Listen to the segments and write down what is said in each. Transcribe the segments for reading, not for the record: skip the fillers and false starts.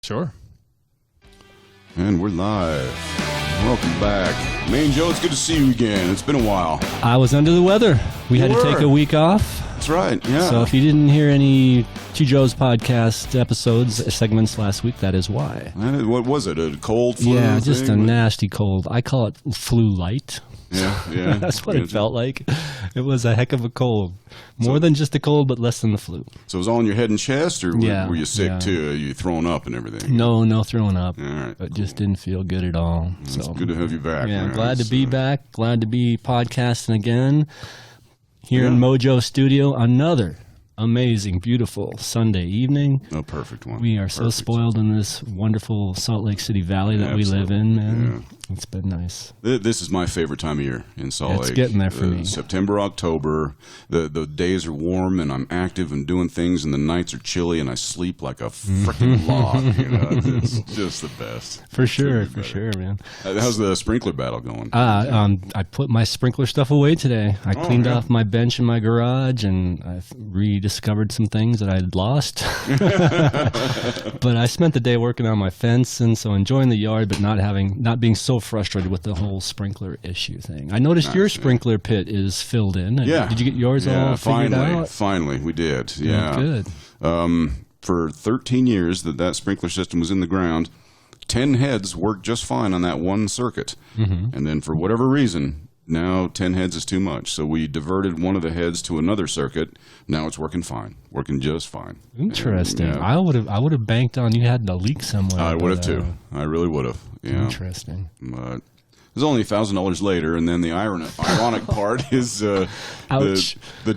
Sure. And we're live. Welcome back. Main Joe, it's good to see you again. It's been a while. I was under the weather. We had to take a week off. That's right, yeah. So if you didn't hear any Two Joe's podcast segments last week, that is why. What was it, a cold flu? Yeah, just a nasty cold. I call it flu light. Yeah. That's what it felt like. It was a heck of a cold. More than just a cold, but less than the flu. So it was all in your head and chest, or were you sick too? You throwing up and everything? No throwing up. All right, but just didn't feel good at all. It's good to have you back. Yeah, man. glad to be back. Glad to be podcasting again. Here in Mojo Studio, another amazing, beautiful Sunday evening. Oh, perfect one. We are so spoiled in this wonderful Salt Lake City Valley that we live in, man. Yeah. It's been nice. This is my favorite time of year in Salt Lake. It's getting there for me. September, October, the days are warm and I'm active and doing things, and the nights are chilly and I sleep like a freaking log. It's just the best. For sure, man. How's the sprinkler battle going? I put my sprinkler stuff away today. I cleaned off my bench in my garage, and I rediscovered some things that I had lost. But I spent the day working on my fence, and so enjoying the yard, but not being so frustrated with the whole sprinkler issue thing. I noticed your sprinkler pit is filled in. Yeah. Did you get yours all figured out? Finally, we did. Yeah. Oh, good. For 13 years that sprinkler system was in the ground, 10 heads worked just fine on that one circuit. Mm-hmm. And then for whatever reason, now 10 heads is too much. So we diverted one of the heads to another circuit. Now it's working fine. Working just fine. Interesting. And, I would have banked on you had a leak somewhere. I would have too. I really would have. Yeah. Interesting. But it was only $1,000 later, and then the ironic part is the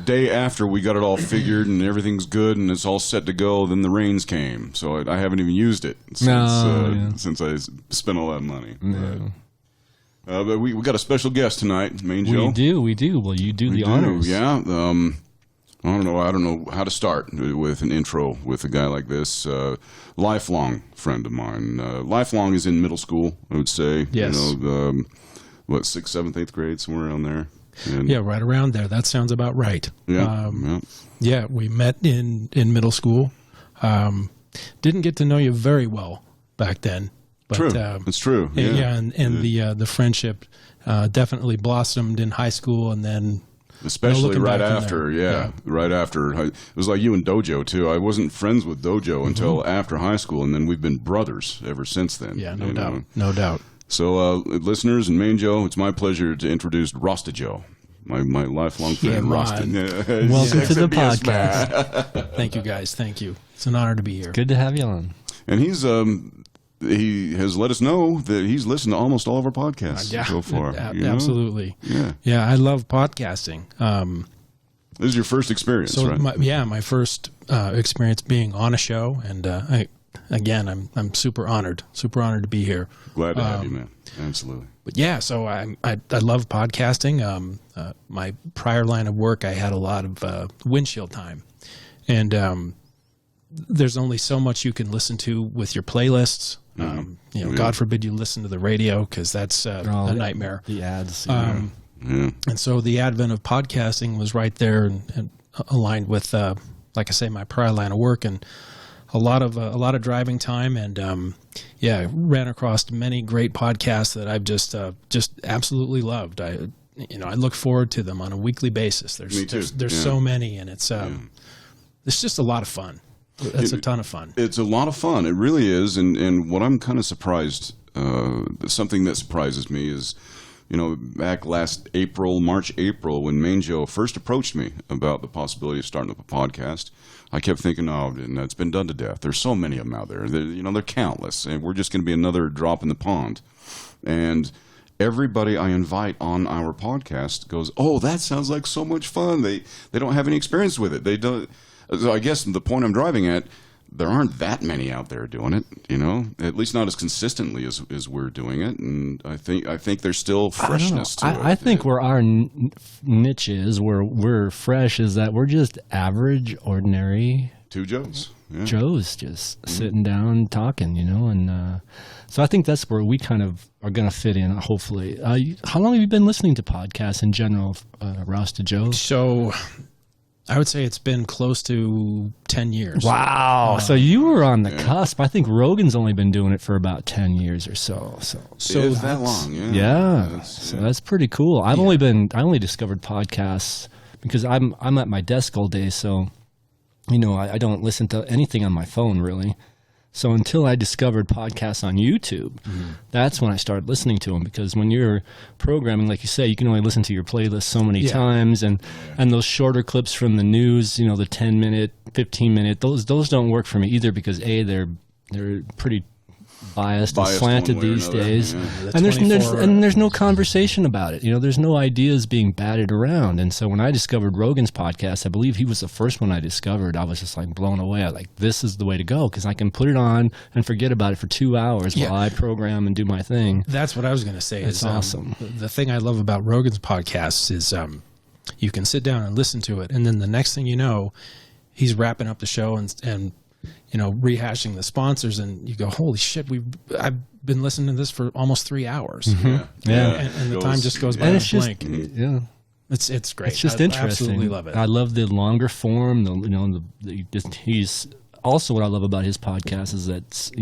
day after we got it all figured and everything's good and it's all set to go, then the rains came. So I haven't even used it since I spent all that money. No. But we got a special guest tonight, Main Joe. We do. Well, you do the honors. Yeah. I don't know how to start with an intro with a guy like this. Lifelong friend of mine. Lifelong is in middle school, I would say. Yes. 6th, 7th, 8th grade, somewhere around there. Yeah, right around there. That sounds about right. Yeah. Yeah, we met in middle school. Didn't get to know you very well back then. But, true. It's true. Yeah, and the friendship definitely blossomed in high school, and then especially right after. Right after. It was like you and Dojo too. I wasn't friends with Dojo until after high school, and then we've been brothers ever since then. Yeah, no doubt. So, listeners and Main Joe, it's my pleasure to introduce RastaJoe, my lifelong friend, Rasta. Welcome to the podcast. Thank you, guys. Thank you. It's an honor to be here. Good to have you on. And he has let us know that he's listened to almost all of our podcasts so far. Absolutely. Yeah, I love podcasting. This is your first experience, right? My first experience being on a show, and I'm super honored to be here. Glad to have you, man. Absolutely. But yeah, so I love podcasting. My prior line of work, I had a lot of windshield time, and there's only so much you can listen to with your playlists. God forbid you listen to the radio, because that's a nightmare. The ads. And so the advent of podcasting was right there and aligned with, like I say, my prior line of work, and a lot of driving time, and ran across many great podcasts that I've just absolutely loved. I look forward to them on a weekly basis. There's so many, and it's just a lot of fun. That's a ton of fun. It's a lot of fun. It really is. And what I'm kind of surprised, something that surprises me is, back last March, April, when Main Joe first approached me about the possibility of starting up a podcast, I kept thinking, it's been done to death. There's so many of them out there. They're countless, and we're just going to be another drop in the pond. And everybody I invite on our podcast goes, "Oh, that sounds like so much fun." They don't have any experience with it. They don't. So I guess the point I'm driving at, there aren't that many out there doing it, at least not as consistently as we're doing it. And I think there's still freshness to it. I think where our niche is, where we're fresh, is that we're just average, ordinary two Joes. Yeah. Joes just sitting down talking, and so I think that's where we kind of are going to fit in, hopefully. How long have you been listening to podcasts in general, RastaJoe? So I would say it's been close to 10 years. Wow. So you were on the cusp. I think Rogan's only been doing it for about 10 years or so. So it's that long, yeah. Yeah. That's pretty cool. I only discovered podcasts because I'm at my desk all day, so I don't listen to anything on my phone really. So until I discovered podcasts on YouTube, that's when I started listening to them, because when you're programming, like you say, you can only listen to your playlist so many times, and those shorter clips from the news, the 10-minute, 15-minute, those don't work for me either, because they're pretty biased and slanted these days, and there's no conversation about it. There's no ideas being batted around. And so when I discovered Rogan's podcast, I believe he was the first one I discovered. I was just like blown away. I was like, this is the way to go, because I can put it on and forget about it for 2 hours while I program and do my thing. That's what I was going to say. It's awesome. The thing I love about Rogan's podcasts is you can sit down and listen to it, and then the next thing you know, he's wrapping up the show and rehashing the sponsors, and you go, holy shit, I've been listening to this for almost 3 hours. Mm-hmm. And the time just goes by in a blink. It's great. It's just interesting. I absolutely love it. I love the longer form. He's also, what I love about his podcast is that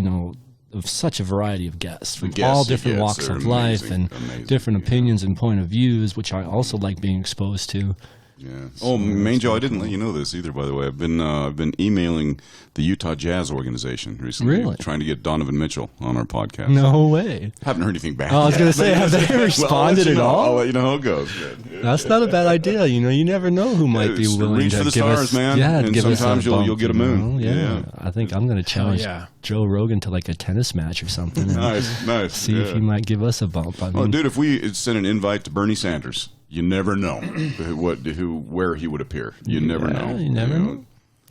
of such a variety of guests from all different walks of life and different opinions and point of views, which I also like being exposed to. Yeah. Main Joe, I didn't let you know this either, by the way. I've been emailing the Utah Jazz organization recently, trying to get Donovan Mitchell on our podcast. No way. Haven't heard anything back. I was going to say, have they responded at all? I'll let you know how it goes. That's not a bad idea. You never know who might be willing reach to for the give stars, us, man. And sometimes you'll get a moon. Yeah. I think I'm going to challenge Joe Rogan to like a tennis match or something. Nice. See if he might give us a bump. Dude, if we sent an invite to Bernie Sanders, you never know where he would appear. You never know. You never know.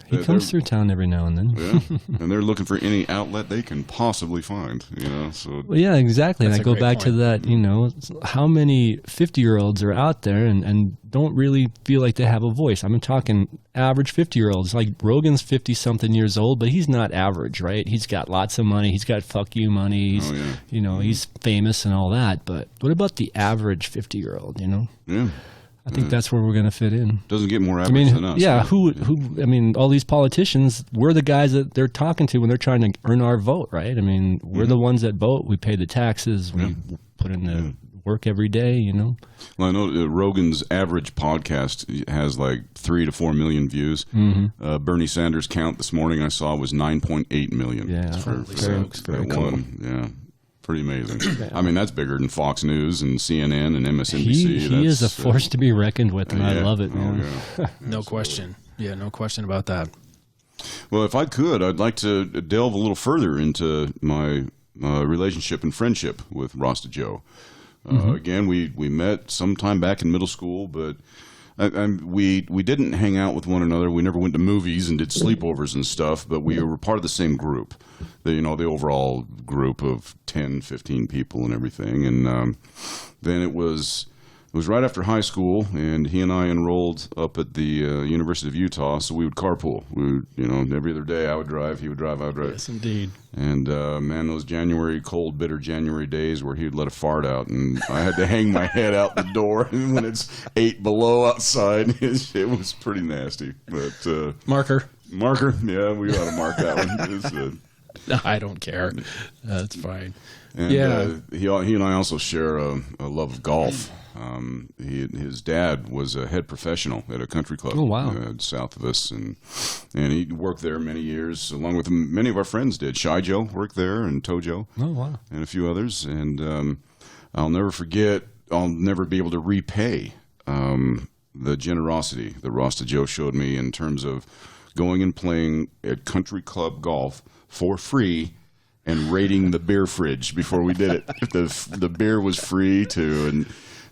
He comes through town every now and then. And they're looking for any outlet they can possibly find. So. Well, yeah, exactly. And I go back to that. How many 50-year-olds are out there and don't really feel like they have a voice? I'm talking average 50-year-olds. Like Rogan's 50-something years old, but he's not average, right? He's got lots of money. He's got fuck you money. He's, he's famous and all that. But what about the average 50-year-old? Yeah. I think that's where we're going to fit in. Doesn't get more average than us. Yeah, all these politicians, we're the guys that they're talking to when they're trying to earn our vote, right? We're the ones that vote. We pay the taxes. We put in the work every day, Well, I know Rogan's average podcast has like 3 to 4 million views. Bernie Sanders' count this morning I saw was 9.8 million. Yeah, very cool. Yeah. Pretty amazing. That's bigger than Fox News and CNN and MSNBC. He is a force to be reckoned with, and I love it, man. No question. Yeah, no question about that. Well, if I could, I'd like to delve a little further into my relationship and friendship with RastaJoe. Again, we met sometime back in middle school, but we didn't hang out with one another. We never went to movies and did sleepovers and stuff, but we were part of the same group, the overall group of 10, 15 people and everything. And then it was right after high school, and he and I enrolled up at the University of Utah, so we would carpool. Every other day I would drive, he would drive, I would drive. Yes, indeed. And those cold, bitter January days where he would let a fart out, and I had to hang my head out the door when it's 8 below outside. It was pretty nasty. But Marker. Yeah, we ought to mark that one. I don't care. That's fine. And he and I also share a love of golf. His dad was a head professional at a country club south of us, and he worked there many years, along with many of our friends did. Shy Joe worked there, and Tojo, and a few others. And I'll never forget, I'll never be able to repay the generosity that RastaJoe showed me in terms of going and playing at country club golf for free and raiding the beer fridge before we did it. The beer was free too,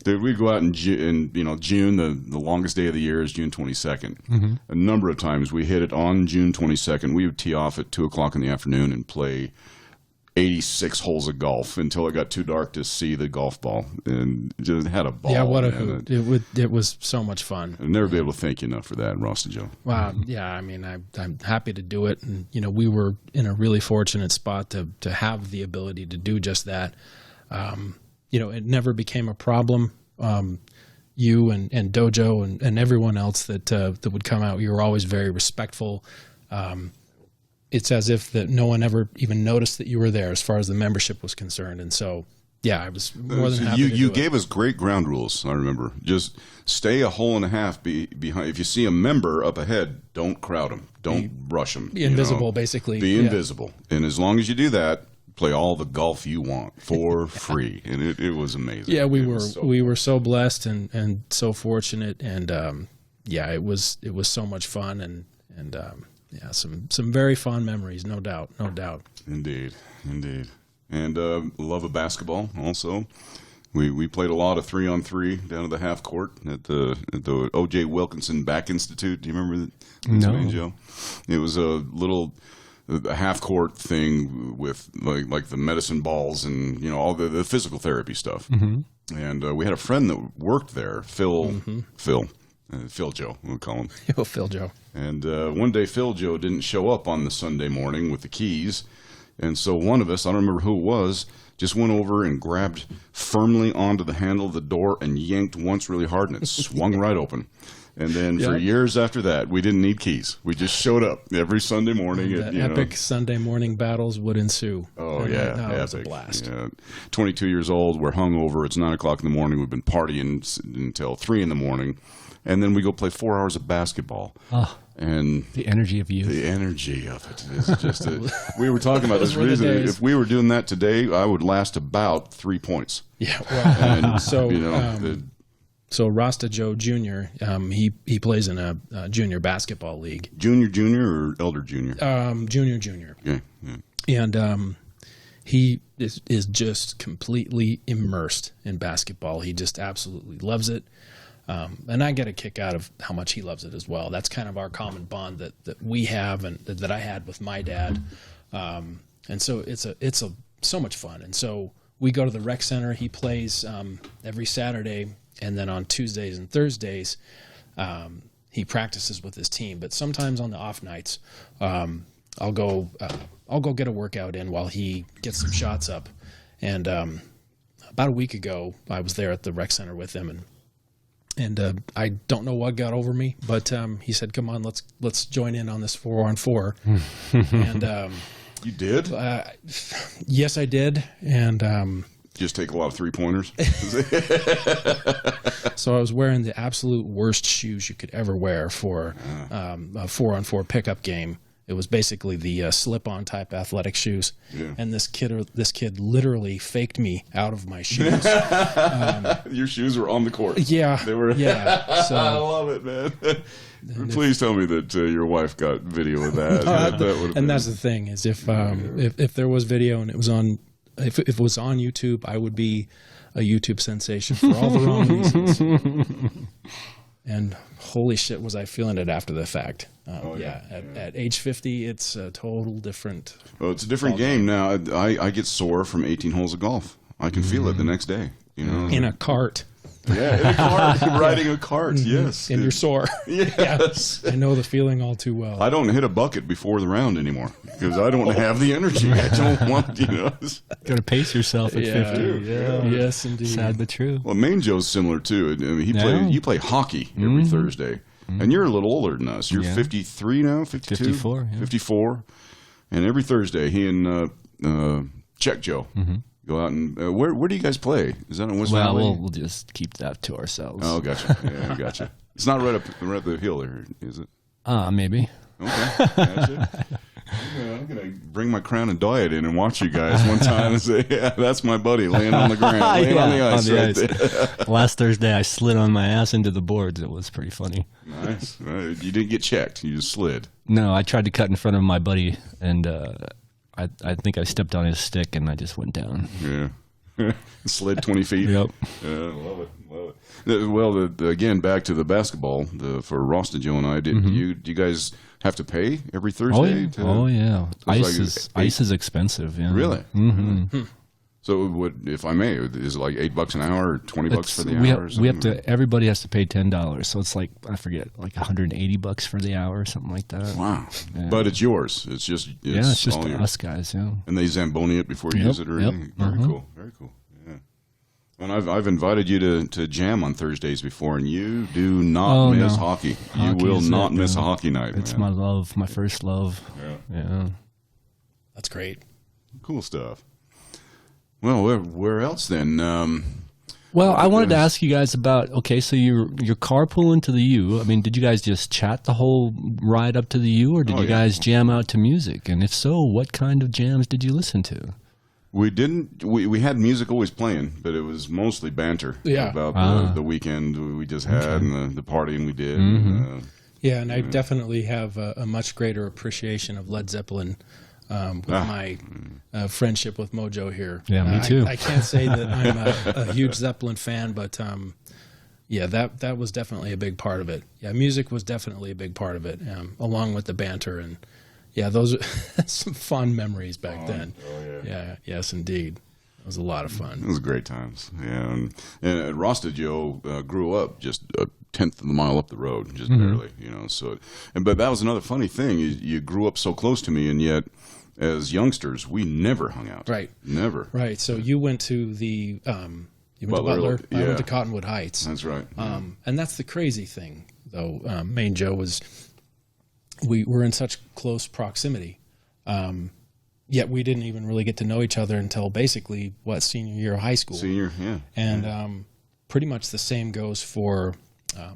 and we'd go out in June. The longest day of the year is June 22nd. A number of times we hit it on June 22nd. We would tee off at 2:00 in the afternoon and play 86 holes of golf until it got too dark to see the golf ball, and just had a ball. Yeah, what a hoot! It was so much fun. I'll never be able to thank you enough for that, RastaJoe. Wow. Yeah, I'm happy to do it, and we were in a really fortunate spot to have the ability to do just that. It never became a problem. you and Dojo and everyone else that would come out. You were always very respectful. It's as if that no one ever even noticed that you were there as far as the membership was concerned. And so, yeah, I was more than happy to do You it. gave us great ground rules, I remember. Just stay a hole and a half behind. If you see a member up ahead, don't crowd them. Don't rush them. Be invisible, basically. Be invisible. And as long as you do that, play all the golf you want for free. And it was amazing. Yeah, we were so blessed and so fortunate. And, yeah, it was so much fun. And yeah, some very fond memories, no doubt. Indeed. And love of basketball also. We played a lot of 3-on-3 down at the half court at the O.J. Wilkinson Back Institute. Do you remember that? No. Joe? It was a little half court thing with like the medicine balls and all the physical therapy stuff. Mm-hmm. And we had a friend that worked there, Phil Joe, we'll call him. Phil Joe. And one day Phil Joe didn't show up on the Sunday morning with the keys. And so one of us, I don't remember who it was, just went over and grabbed firmly onto the handle of the door and yanked once really hard, and it swung right open. And then for years after that, we didn't need keys. We just showed up every Sunday morning. Epic Sunday morning battles would ensue. Oh, and yeah. It was a blast. Yeah. 22 years old, we're hungover. It's 9 o'clock in the morning. We've been partying until 3 in the morning. And then we go play 4 hours of basketball. Oh, and the energy of youth. The energy of it is just we were talking about this reason. If we were doing that today, I would last about 3 points. Yeah. Well, and, so so RastaJoe Jr. He plays in a junior basketball league. Junior or elder junior? Junior. Yeah. And he is just completely immersed in basketball. He just absolutely loves it. And I get a kick out of how much he loves it as well. That's kind of our common bond that we have and that I had with my dad. And so it's so much fun. And so we go to the rec center. He plays every Saturday, and then on Tuesdays and Thursdays, he practices with his team. But sometimes on the off nights, I'll go get a workout in while he gets some shots up. And about a week ago, I was there at the rec center with him, and I don't know what got over me, but he said, "Come on, let's join in on this 4-on-4." And you did? Yes, I did. And just take a lot of 3-pointers. So I was wearing the absolute worst shoes you could ever wear for a 4-on-4 pickup game. It was basically the slip-on type athletic shoes, and this kid literally faked me out of my shoes. Your shoes were on the court. Yeah, they were. Yeah, so, I love it, man. Please tell me that your wife got video of that. That's the thing is if there was video and it was on, if it was on YouTube, I would be a YouTube sensation for all the wrong reasons. And holy shit, was I feeling it after the fact. At age 50, it's a total different... Well, it's a different game now. I get sore from 18 holes of golf. I can feel it the next day. In a cart. Yeah, in a cart. Riding a cart, yes. And you're sore. Yes. Yeah, I know the feeling all too well. I don't hit a bucket before the round anymore because I don't have the energy. I don't want, Got to pace yourself at 50. Yeah. Yes, indeed. Sad but true. Well, Main Joe's similar too. I mean, you play hockey every Thursday, and you're a little older than us. You're 53 now, 52? 54, yeah. 54. And every Thursday, he and Check Joe go out and where do you guys play? Is that in West Valley? Well, we'll just keep that to ourselves. Oh, gotcha. Yeah, gotcha. It's not right up the hill there, is it? Maybe. Okay, gotcha. I'm gonna bring my Crown and Diet in and watch you guys one time and say, "Yeah, that's my buddy laying on the ground, laying on the ice right there." Last Thursday, I slid on my ass into the boards. It was pretty funny. Nice. You didn't get checked. You just slid. No, I tried to cut in front of my buddy, and I think I stepped on his stick, and I just went down. Yeah. Slid 20 feet. Yep. Love it. Well, again, back to the basketball. For RastaJoe and I, do you guys have to pay every Thursday? Oh yeah. Ice is expensive. Yeah. Really? Mm-hmm. So, if I may, is it like $8 an hour or $20 for the hour? We have to. Everybody has to pay $10. So it's like, I forget, like $180 for the hour or something like that. Wow! Yeah. But it's yours. It's just it's just us guys. Yeah. And they Zamboni it before you use it or anything. Very cool. Very cool. Yeah. And I've invited you to jam on Thursdays before, and you do not miss hockey. You will not miss a hockey night. It's man. my love, my first love. Yeah. That's great. Cool stuff. Well, where else then? Well, I wanted to ask you guys about, okay, so you're carpooling to the U. I mean, did you guys just chat the whole ride up to the U, or did you guys jam out to music? And if so, what kind of jams did you listen to? We didn't. We had music always playing, but it was mostly banter about the weekend we just had and the partying we did. Mm-hmm. And I definitely have a much greater appreciation of Led Zeppelin with my friendship with Mojo here. Yeah, me too. I can't say that I'm a huge Zeppelin fan, but that was definitely a big part of it. Yeah, music was definitely a big part of it, along with the banter. And yeah, those are some fun memories back then. Oh, yeah. Yes, indeed. It was a lot of fun. It was great times. Yeah, and RastaJoe grew up just a tenth of a mile up the road, just barely, So, but that was another funny thing. You grew up so close to me, and yet, as youngsters, we never hung out. Right. Never. Right. So you went to the you went to Butler. I went to Cottonwood Heights. That's right. And that's the crazy thing, though. Main Joe was we were in such close proximity. Yet we didn't even really get to know each other until basically senior year of high school. Senior, yeah. And pretty much the same goes for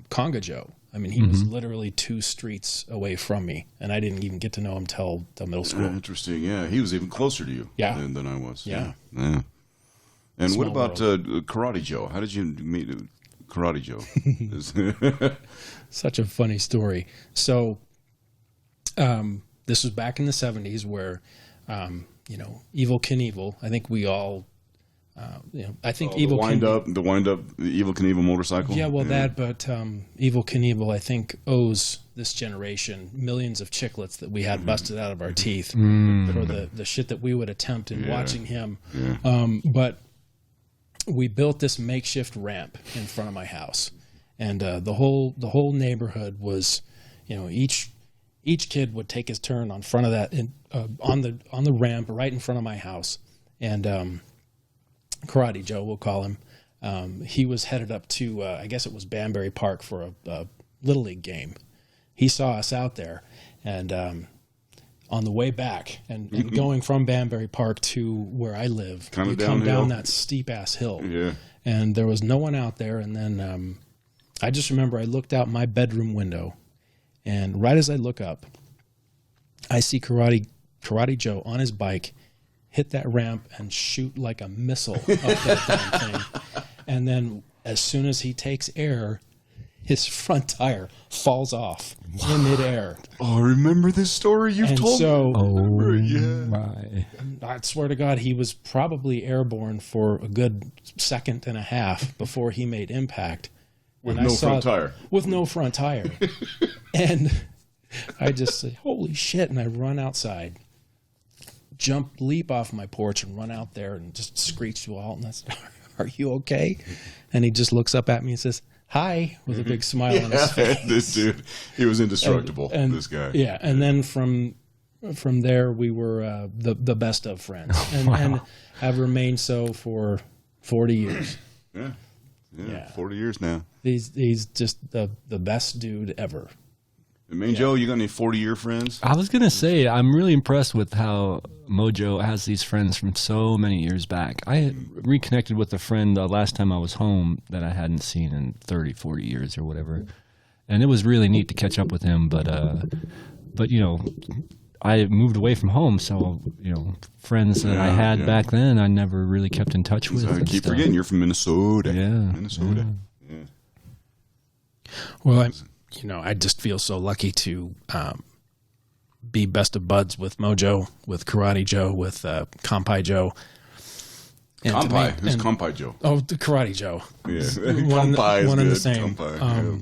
Conga Joe. I mean, he was literally 2 streets away from me, and I didn't even get to know him till middle school. Interesting, yeah. He was even closer to you than I was. Yeah. And what about Karate Joe? How did you meet Karate Joe? Such a funny story. So this was back in the 70s where, Evel Knievel, I think we all... I think the wind up, the Evel Knievel motorcycle. Yeah, well, that, but Evel Knievel, I think, owes this generation millions of chiclets that we had busted out of our teeth for the shit that we would attempt in watching him. Yeah. But we built this makeshift ramp in front of my house, and the whole neighborhood was, each kid would take his turn on front of that on the ramp right in front of my house, and Karate Joe, we'll call him. He was headed up to, I guess it was Banbury Park for a Little League game. He saw us out there, and on the way back, and going from Banbury Park to where I live, you come down that steep-ass hill. Yeah. And there was no one out there, and then I just remember I looked out my bedroom window, and right as I look up, I see Karate Joe on his bike hit that ramp and shoot like a missile up that damn thing. And then as soon as he takes air, his front tire falls off in midair. Oh, I remember this story you've told me. My. I swear to God, he was probably airborne for a good second and a half before he made impact. With no front tire. With no front tire. And I just say, holy shit, and I run outside. Leap off my porch and run out there and just screech to a halt. And I said, "Are you okay?" And he just looks up at me and says, "Hi," with a big smile on his face. This dude, he was indestructible. This guy. Yeah, and then from there we were the best of friends, and have remained so for 40 years. Yeah, 40 years now. He's just the best dude ever. And Joe, you got any 40-year friends? I was going to say, I'm really impressed with how Mojo has these friends from so many years back. I had reconnected with a friend last time I was home that I hadn't seen in 30, 40 years or whatever. And it was really neat to catch up with him. But I moved away from home, so, friends that I had back then, I never really kept in touch with. I keep forgetting you're from Minnesota. Yeah. Minnesota. Yeah. Well, I just feel so lucky to be best of buds with Mojo, with Karate Joe, with Kampai Joe. Kampai? Who's Kampai Joe? Oh, the Karate Joe. Yeah. Kampai is one and the same. Kampai,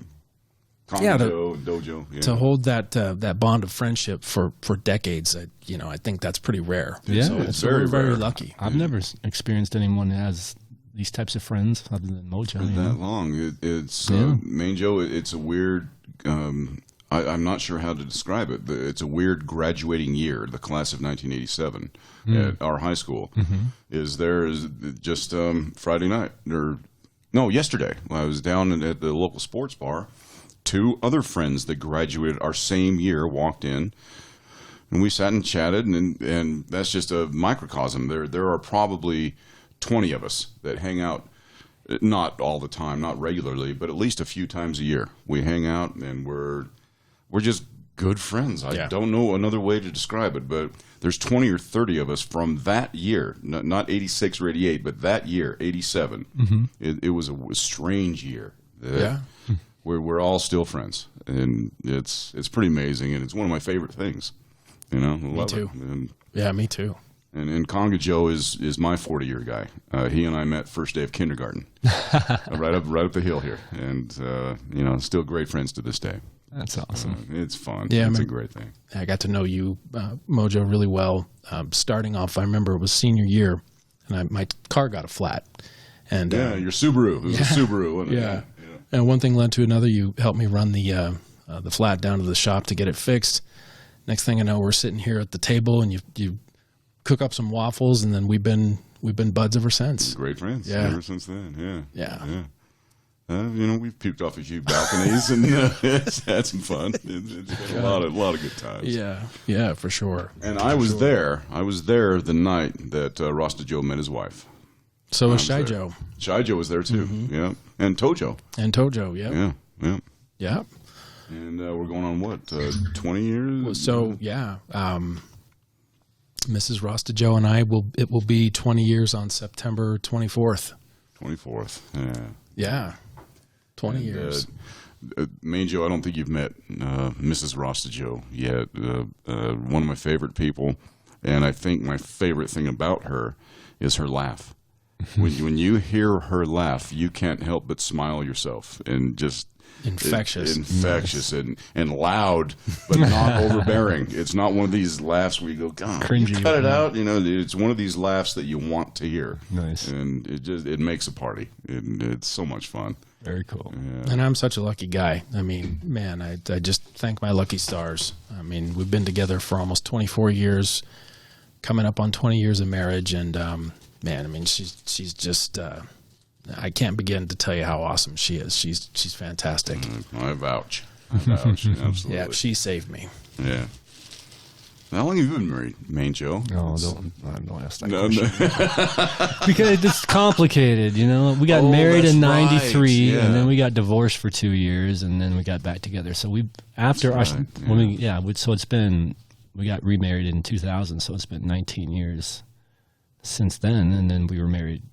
Dojo. Yeah. To hold that bond of friendship for decades, I think that's pretty rare. Yeah, so it's very, very rare. lucky. I've never experienced anyone that has these types of friends other than Mojo. That long. It's Main Joe. It's a weird. I'm not sure how to describe it. It's a weird graduating year. The class of 1987 at our high school is just Friday night yesterday. I was down at the local sports bar. 2 other friends that graduated our same year walked in, and we sat and chatted, and that's just a microcosm. There are probably 20 of us that hang out, not all the time, not regularly, but at least a few times a year. We hang out, and we're just good friends. I don't know another way to describe it, but there's 20 or 30 of us from that year, not 86 or 88, but that year, 87. It was a strange year. We're all still friends, and it's pretty amazing, and it's one of my favorite things. Me too. Me too. And Conga Joe is my 40-year guy. He and I met first day of kindergarten, right up the hill here, and still great friends to this day. That's awesome. It's fun. Yeah, it's a great thing. I got to know you, Mojo, really well. Starting off, I remember it was senior year, and my car got a flat. And your Subaru. It was a Subaru, wasn't it? Yeah. And one thing led to another. You helped me run the flat down to the shop to get it fixed. Next thing I know, we're sitting here at the table, and you cook up some waffles, and then we've been buds ever since. Great friends. Yeah. Ever since then. Yeah. We've puked off a few balconies and it's had some fun. It's been a lot of good times. Yeah, for sure. And I was there the night that RastaJoe met his wife. So was ShyJoe. ShyJoe was there too. Yeah, and Tojo. Yeah. Yeah. And we're going on what 20 years. So Mrs. RastaJoe and I it will be 20 years on September 24th. 24th. Yeah. 20 years. Joe, I don't think you've met Mrs. RastaJoe yet. One of my favorite people, and I think my favorite thing about her is her laugh. When you hear her laugh, you can't help but smile yourself, and just infectious and loud, but not overbearing. It's not one of these laughs where you go, God, cringy, cut it out. It's one of these laughs that you want to hear. Nice, and it makes a party. It's so much fun. Very cool. Yeah. And I'm such a lucky guy. I mean, man, I just thank my lucky stars. I mean, we've been together for almost 24 years, coming up on 20 years of marriage, and man, I mean, she's just. I can't begin to tell you how awesome she is. She's fantastic. I vouch. Absolutely. Yeah, she saved me. Yeah. How long have you been married, Joe? No, don't ask that question. Because it's complicated, We got married in '93, and then we got divorced for 2 years, and then we got back together. So we got remarried in 2000, so it's been 19 years since then, and then we were married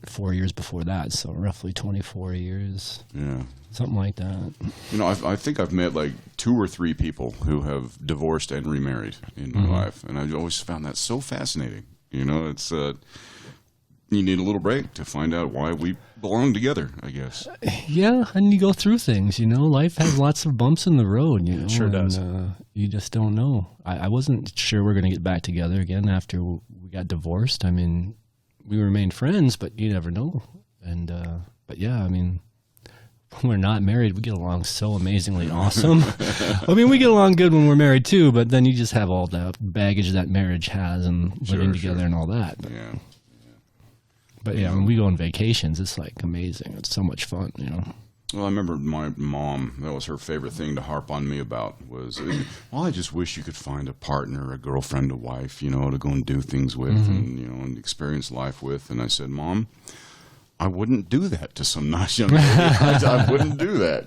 4 years before that, so roughly 24 years. Yeah. Something like that. I think I've met like 2 or 3 people who have divorced and remarried in my life, and I've always found that so fascinating. It's you need a little break to find out why we belong together, I guess. Yeah, and you go through things, Life has lots of bumps in the road, It sure does. You just don't know. I wasn't sure we're going to get back together again after we got divorced. I mean, we remained friends, but you never know. And but yeah, I mean, when we're not married, we get along so amazingly awesome. I mean, we get along good when we're married too, but then you just have all the baggage that marriage has and living together and all that. But, But yeah, when we go on vacations, it's like amazing. It's so much fun, Well, I remember my mom, that was her favorite thing to harp on me about was, I just wish you could find a partner, a girlfriend, a wife, to go and do things with and, and experience life with. And I said, Mom, I wouldn't do that to some nice young lady. I wouldn't do that,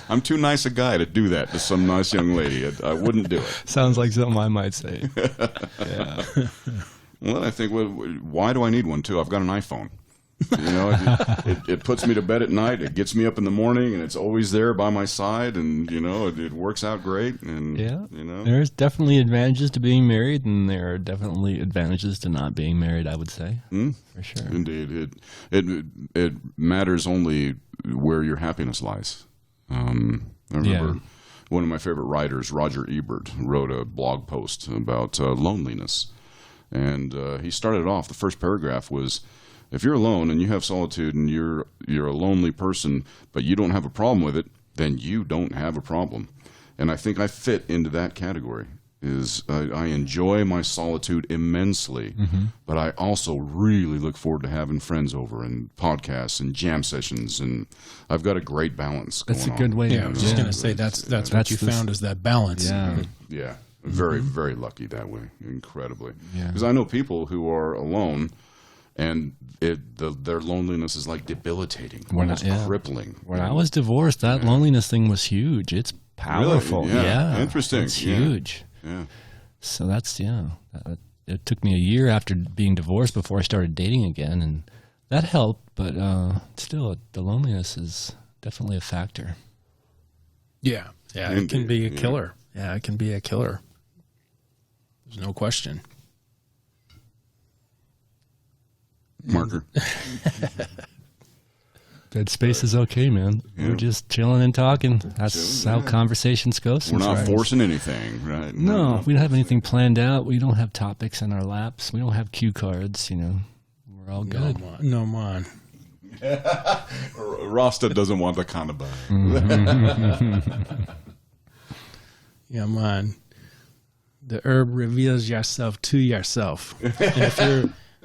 I'm too nice a guy to do that to some nice young lady. I wouldn't do it. Sounds like something I might say. Yeah. Well, I think, why do I need one, too? I've got an iPhone. It puts me to bed at night. It gets me up in the morning, and it's always there by my side. And it works out great. And there's definitely advantages to being married, and there are definitely advantages to not being married, I would say, for sure. Indeed, it matters only where your happiness lies. I remember one of my favorite writers, Roger Ebert, wrote a blog post about loneliness, and he started off. The first paragraph was, if you're alone and you have solitude and you're a lonely person, but you don't have a problem with it, then you don't have a problem. And I think I fit into that category. I enjoy my solitude immensely, but I also really look forward to having friends over and podcasts and jam sessions, and I've got a great balance going on. That's a good way. Yeah, I was just going to say that's what you found is that balance. Yeah, very, very lucky that way, incredibly. Because I know people who are alone, and their loneliness is like debilitating, almost crippling. When I was divorced, that loneliness thing was huge. It's powerful. Really? Yeah. Interesting. It's huge. Yeah. So that's, it took me a year after being divorced before I started dating again, and that helped, but still, the loneliness is definitely a factor. Yeah. Yeah, it can be a killer. Yeah, it can be a killer. There's no question. Marker. Dead space is okay, man. We're just chilling and talking. That's how conversations go. We're not forcing anything, right? No, we don't have anything planned out. We don't have topics in our laps. We don't have cue cards, We're all good. No, man. Rasta doesn't want the kind of Yeah, man. The herb reveals yourself to yourself.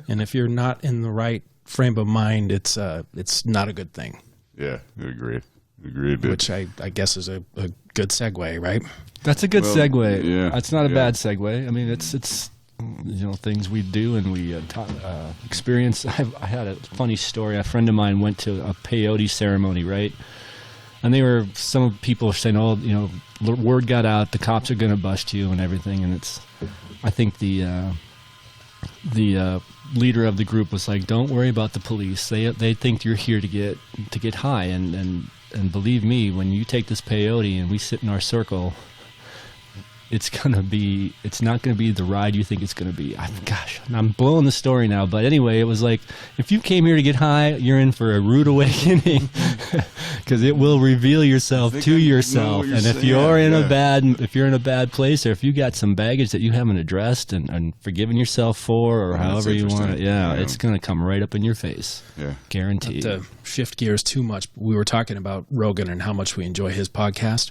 And if you're not in the right frame of mind, it's not a good thing. Yeah, agreed. Dude. Which I guess is a good segue, right? That's a good segue. Yeah, it's not a bad segue. I mean, it's things we do and we experience. I had a funny story. A friend of mine went to a peyote ceremony, right? And some people are saying, "Oh, word got out. The cops are going to bust you and everything." And I think the leader of the group was like, "Don't worry about the police. They think you're here to get high, and believe me, when you take this peyote and we sit in our circle, it's not gonna be the ride you think it's gonna be." I'm blowing the story now, but anyway, it was like, if you came here to get high, you're in for a rude awakening, because it will reveal yourself to yourself. And if you're in a bad place, or if you got some baggage that you haven't addressed and forgiven yourself for, or however you want it, it's gonna come right up in your face. Yeah, guaranteed. Not to shift gears too much, we were talking about Rogan and how much we enjoy his podcast.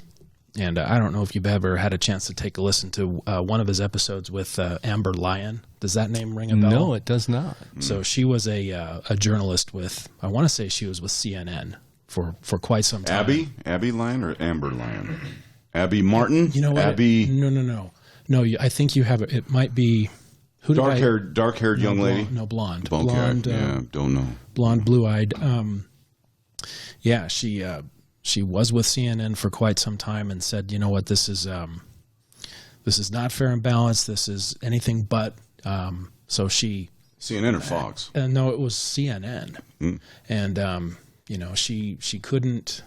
And I don't know if you've ever had a chance to take a listen to one of his episodes with Amber Lyon. Does that name ring a bell? No, it does not. So she was a journalist with, I want to say she was with CNN for quite some time. Abby Lyon or Amber Lyon? Abby Martin? You know what? Abby? No. I think you have it might be... Dark-haired young lady? Blonde. Blonde, don't know. Blonde, blue-eyed. She was with CNN for quite some time and said, "You know what? This is not fair and balanced. This is anything but." So she CNN or Fox? No, it was CNN, and she couldn't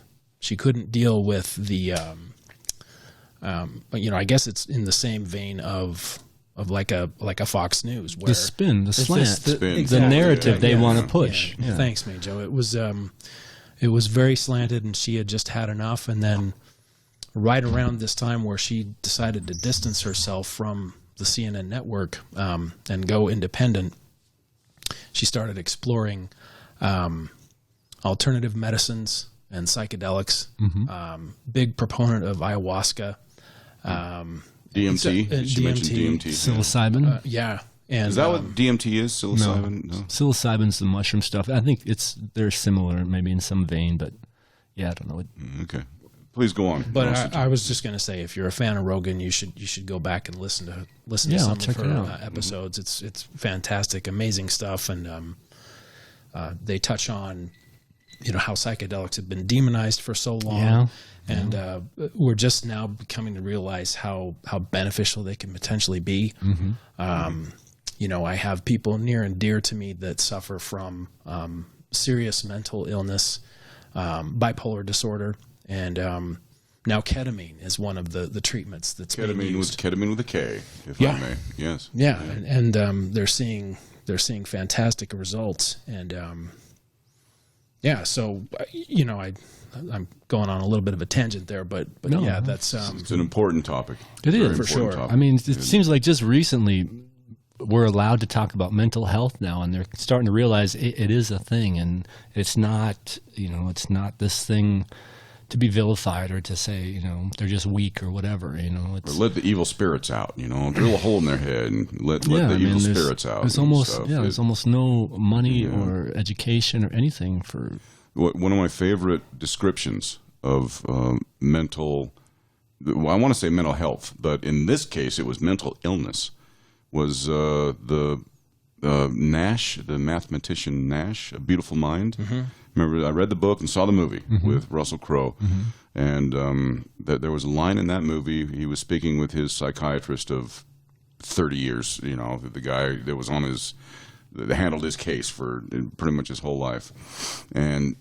deal with the I guess it's in the same vein of like a Fox News, where the spin, the slant, the narrative they want to push. Yeah. Thanks, man, Joe. It was very slanted, and she had just had enough. And then right around this time where she decided to distance herself from the CNN network and go independent, she started exploring alternative medicines and psychedelics. Big proponent of ayahuasca. DMT? She mentioned DMT. Psilocybin? Yeah. And, is that what DMT is? Psilocybin? No. Psilocybin's the mushroom stuff. I think they're similar, maybe in some vein, but I don't know. Okay, please go on. But I was just going to say, if you're a fan of Rogan, you should go back and listen to some of her episodes. It's fantastic, amazing stuff, and they touch on how psychedelics have been demonized for so long. And we're just now becoming to realize how beneficial they can potentially be. I have people near and dear to me that suffer from serious mental illness, bipolar disorder, and now ketamine is one of the treatments that's being used. Ketamine with a K, if I may. Yes. Yeah, and they're seeing fantastic results, and so I'm going on a little bit of a tangent there, but that's it's an important topic. It is, for sure. Topic. I mean, it seems like just recently we're allowed to talk about mental health now, and they're starting to realize it is a thing, and it's not it's not this thing to be vilified or to say, you know, they're just weak or whatever, you know. Or let the evil spirits out, you know, drill a hole in their head and let the evil spirits out. There's almost no money or education or anything for. One of my favorite descriptions of mental, well, I want to say mental health, but in this case it was mental illness, was the Nash, the mathematician Nash, A Beautiful Mind. Mm-hmm. Remember, I read the book and saw the movie with Russell Crowe, and there was a line in that movie. He was speaking with his psychiatrist of 30 years, you know, the guy that was on that handled his case for pretty much his whole life. And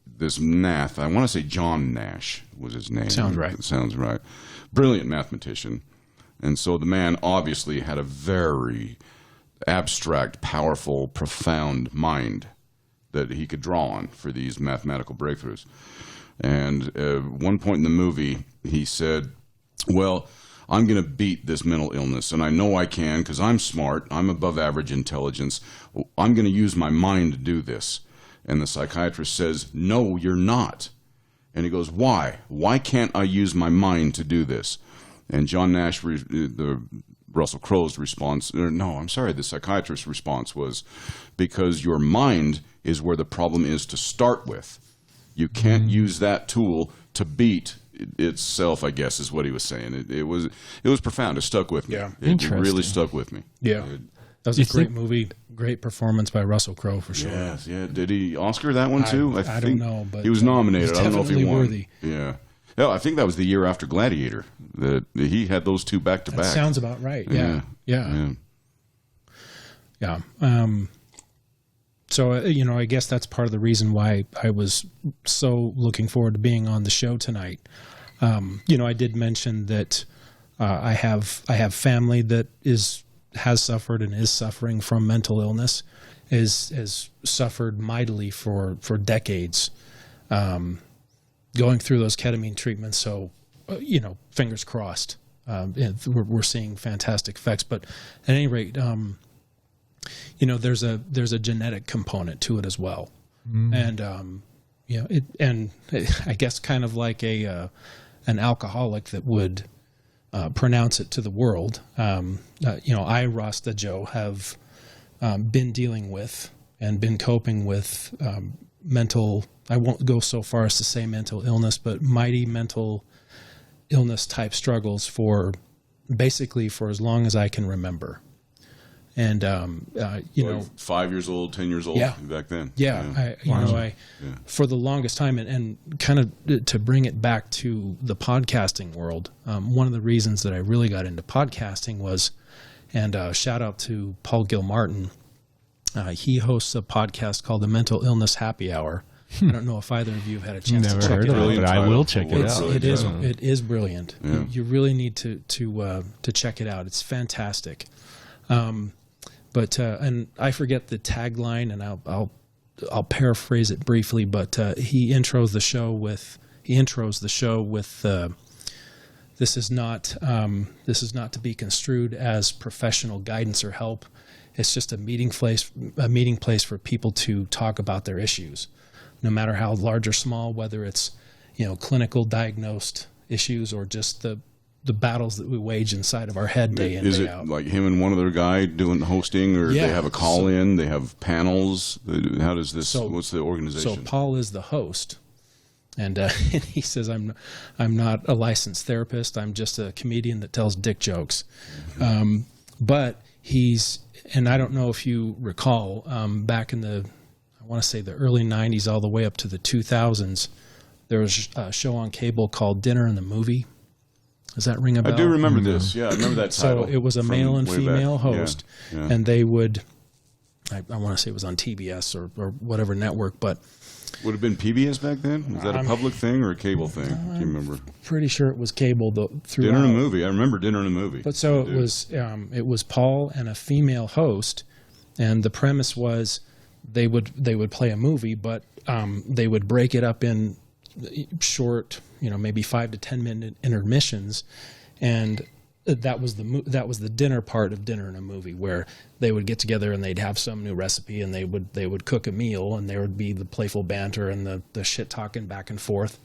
this math, I want to say John Nash was his name. Sounds right. It sounds right. Brilliant mathematician. And so the man obviously had a very abstract, powerful, profound mind that he could draw on for these mathematical breakthroughs. And at one point in the movie, he said, well, I'm going to beat this mental illness, and I know I can because I'm smart, I'm above average intelligence, I'm going to use my mind to do this. And the psychiatrist says, no, you're not. And he goes, why? Why can't I use my mind to do this? And John Nash, Russell Crowe's response, the psychiatrist's response was, because your mind is where the problem is to start with. You can't use that tool to beat itself, I guess, is what he was saying. It was profound. It stuck with me. Yeah. It really stuck with me. Yeah. That was a great movie, great performance by Russell Crowe for sure. Yes, yeah. Did he Oscar that one too? I don't know, but he was nominated. I don't know if he won. Worthy. Yeah. Yeah, I think that was the year after Gladiator. That he had those two back to back. Sounds about right. Yeah. So, you know, I guess that's part of the reason why I was so looking forward to being on the show tonight. You know, I did mention that I have family that has suffered and is suffering from mental illness, has suffered mightily for decades, going through those ketamine treatments. So, you know, fingers crossed. We're seeing fantastic effects, but at any rate, you know, there's a genetic component to it as well, and you know, I guess kind of like an alcoholic that would pronounce it to the world. You know, I, RastaJoe, have been dealing with and been coping with mental. I won't go so far as to say mental illness, but mighty mental illness type struggles for basically for as long as I can remember. And, you know, 5 years old, 10 years old back then. Yeah. For the longest time, and kind of to bring it back to the podcasting world, one of the reasons that I really got into podcasting was, and shout out to Paul Gilmartin. He hosts a podcast called the Mental Illness Happy Hour. I don't know if either of you have had a chance to check it out. But I will check it out. It is brilliant. Yeah. You really need to check it out. It's fantastic. But and I forget the tagline, and I'll paraphrase it briefly. But he intros the show with this is not to be construed as professional guidance or help. It's just a meeting place for people to talk about their issues, no matter how large or small, whether it's, you know, clinical diagnosed issues or just the battles that we wage inside of our head day in, day out. Is it like him and one other guy doing the hosting, or they have a call-in, they have panels? How does this, what's the organization? So Paul is the host, and he says, I'm not a licensed therapist, I'm just a comedian that tells dick jokes. Mm-hmm. But and I don't know if you recall, back in I want to say the early 90s all the way up to the 2000s, there was a show on cable called Dinner and the Movie. Does that ring a bell? I do remember this. Yeah, I remember that title. So it was a male and female host, and they would, I want to say it was on TBS or whatever network, but... Would it have been PBS back then? Was that a public thing or a cable thing? I can't remember. Pretty sure it was cable throughout. Dinner and a Movie. I remember Dinner and a Movie. But so it was Paul and a female host, and the premise was they would play a movie, but they would break it up in short, you know, maybe 5 to 10 minute intermissions, and that was the dinner part of Dinner in a Movie, where they would get together and they'd have some new recipe and they would cook a meal, and there would be the playful banter and the shit talking back and forth.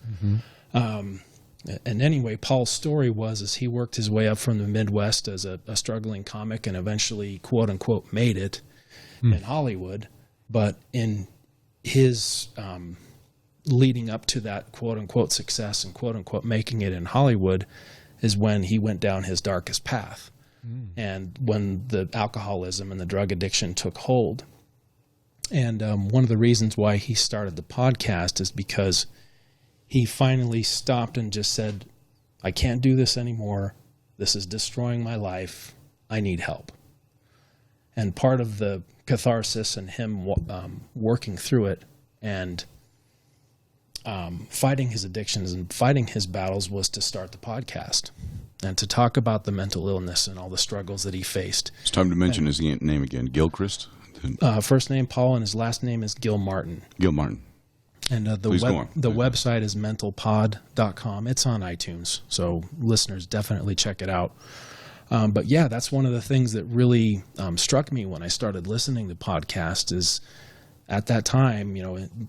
And anyway, Paul's story was he worked his way up from the Midwest as a struggling comic and eventually, quote unquote, made it in Hollywood. But in his leading up to that quote unquote success and quote unquote making it in Hollywood is when he went down his darkest path. And when the alcoholism and the drug addiction took hold. And one of the reasons why he started the podcast is because he finally stopped and just said, I can't do this anymore. This is destroying my life. I need help. And part of the catharsis and him working through it and fighting his addictions and fighting his battles was to start the podcast and to talk about the mental illness and all the struggles that he faced. It's time to mention his name again. Gilchrist? First name Paul, and his last name is Gil Martin. Gil Martin. And the website is mentalpod.com. It's on iTunes, so listeners definitely check it out. But yeah, that's one of the things that really struck me when I started listening to podcasts is at that time,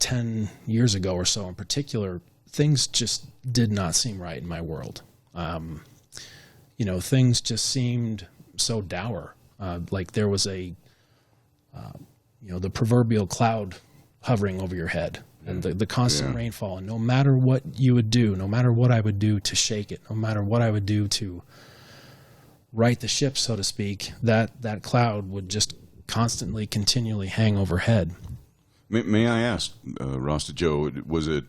10 years ago or so in particular, things just did not seem right in my world. Things just seemed so dour. Like there was the proverbial cloud hovering over your head and the constant rainfall. And no matter what you would do, no matter what I would do to shake it, no matter what I would do to right the ship, so to speak, that cloud would just constantly, continually hang overhead. May I ask, RastaJoe, was it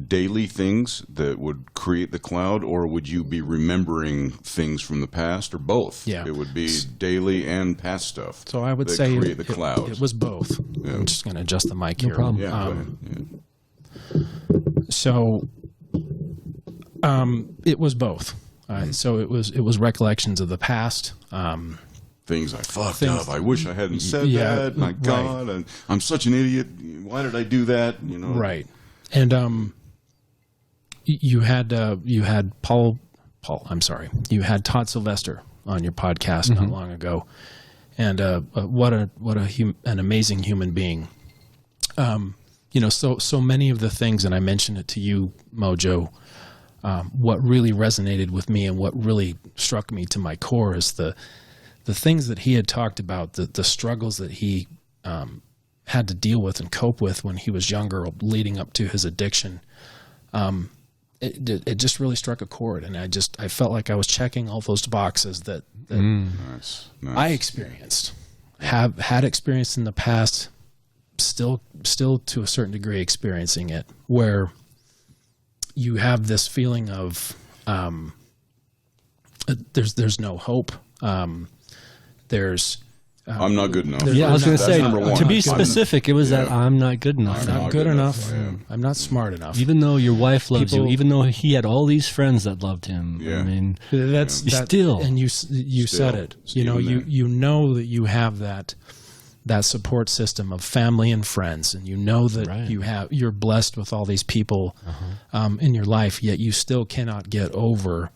daily things that would create the cloud, or would you be remembering things from the past, or both? Yeah. It would be daily and past stuff. So I would that say create the cloud. It was both. Yeah. I'm just going to adjust the mic here. No problem. Yeah, go ahead. Yeah. So it was both. So it was recollections of the past. Things I fucked up. I wish I hadn't said that. My God, I'm such an idiot. Why did I do that? Right. And you had Paul. I'm sorry. You had Todd Sylvester on your podcast not long ago, and what an amazing human being. So many of the things, and I mentioned it to you, Mojo. What really resonated with me and what really struck me to my core is the things that he had talked about, the struggles that he had to deal with and cope with when he was younger, leading up to his addiction. It just really struck a chord, and I felt like I was checking all those boxes that Nice. I experienced, had experienced in the past, still to a certain degree experiencing it, where you have this feeling of there's no hope. I'm not good enough. Yeah, I was going to say, number one. to be specific, it was that I'm not good enough. I'm not good enough. I'm not smart enough. Even though your wife loves you, even though he had all these friends that loved him, Yeah. I mean, still, and you said it. You know that you have that support system of family and friends, and you know that you're blessed with all these people in your life, yet you still cannot get over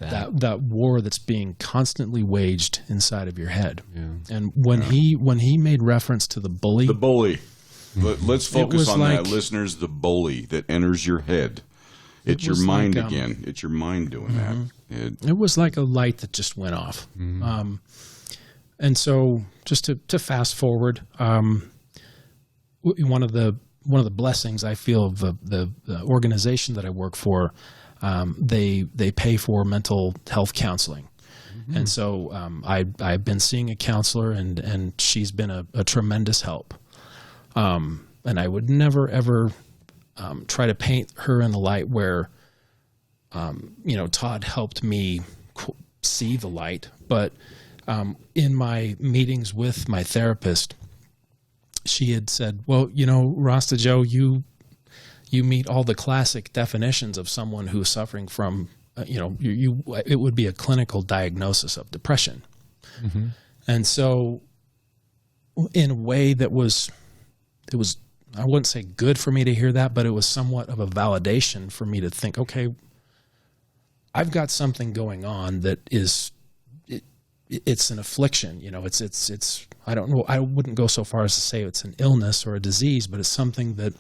that war that's being constantly waged inside of your head. Yeah. And when he made reference to the bully, let's focus on that, listeners. The bully that enters your head. It's your mind again. It's your mind doing that. It was like a light that just went off. And so, just to fast forward, one of the blessings I feel of the organization that I work for, they pay for mental health counseling, and so I've been seeing a counselor, and she's been a tremendous help. And I would never ever try to paint her in the light where, Todd helped me see the light, but in my meetings with my therapist, she had said, well, RastaJoe, you meet all the classic definitions of someone who's suffering from, it would be a clinical diagnosis of depression. And so in a way it was, I wouldn't say good for me to hear that, but it was somewhat of a validation for me to think, okay, I've got something going on that is, it's an affliction. It's I don't know. I wouldn't go so far as to say it's an illness or a disease, but it's something that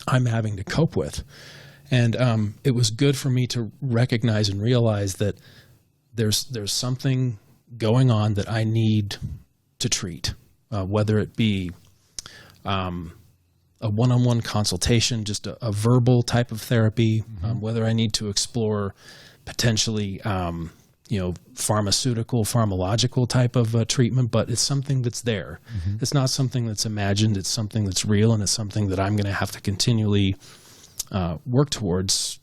I'm having to cope with. And it was good for me to recognize and realize that there's something going on that I need to treat, whether it be a one-on-one consultation, just a verbal type of therapy, whether I need to explore potentially, pharmacological type of treatment, but it's something that's there. It's not something that's imagined. It's something that's real, and it's something that I'm going to have to continually work towards